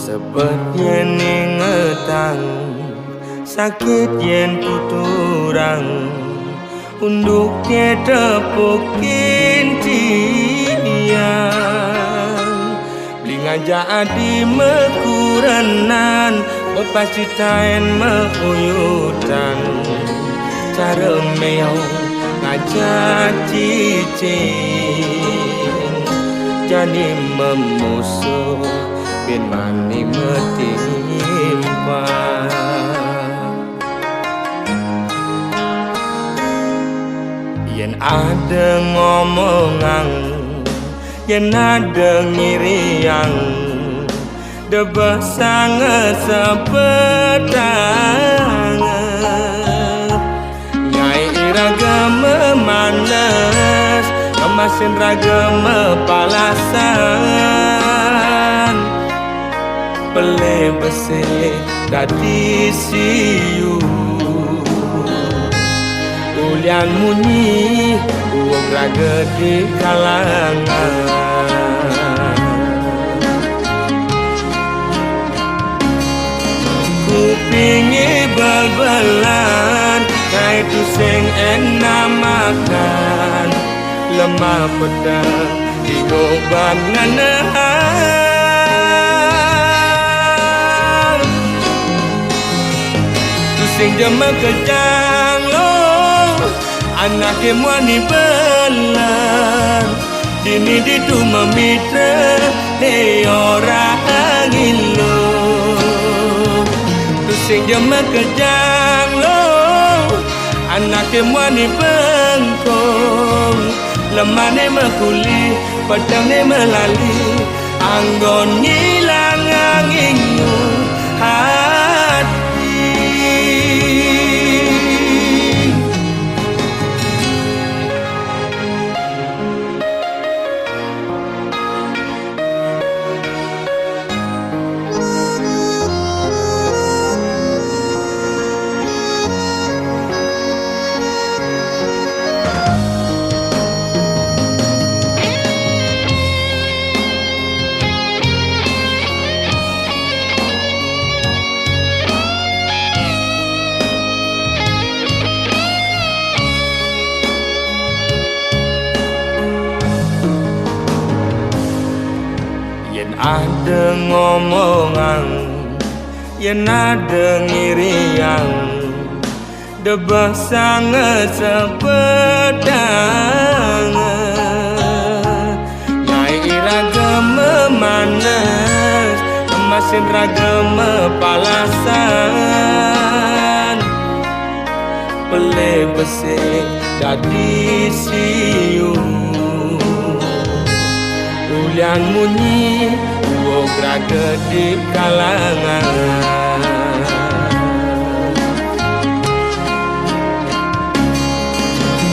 Sebab yen ingetang sakit yen tuturang unduk ke tepukin tiang beli jadi mekuranan pasti tain mehuyutan cara meyau ngajak cicing jadi memusuh bin mani metimpa yen ada ngomongan yen ada ngiriang debah sangat sepedang nyai iraga memanas kemasin raga mepalasan pele bese dadi siu ulian munyi uang raga di kalangan kupingi bal-balan kai tu sing enak makan lemah pedang di goban nganahan sing jema kejang lo anak kemwani belan dini ditu memitra he orang ilo tu sing jema kejang lo anak kemwani bengkong lemane mekuli padang ne melali anggon ngilang angingu ada ngomongan yen ada ngiriang debah sangat sepedang nyai iraga memanas emasin raga mepalasan pele bese dadi siu ulian munyi uang raga di kalangan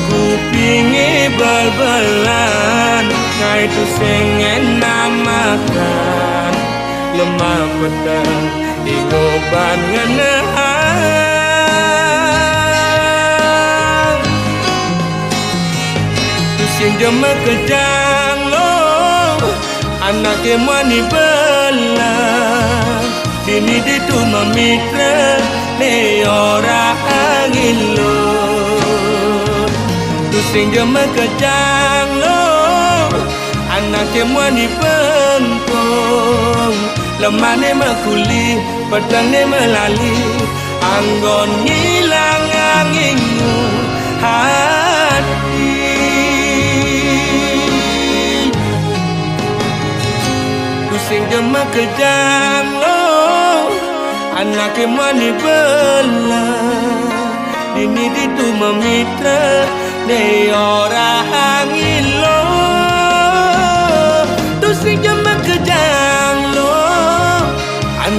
kupingi bal-balan ngai tu sing enak makan lemah pedang di goban nganahan tu sing jema kejang lo anak kemwani belan dini ditu memitra ne orang ilo tu sing jema kejang lo anak kemwani bengkong lemane mekuli pedang ne melali anggon ngilang angingu hati sing jema kejang lo anak kemani belan dini ditu memitra ne orang ilo tu sing jema kejang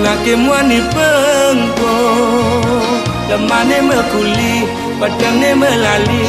anake mwani pengko lemane mekuli padane melali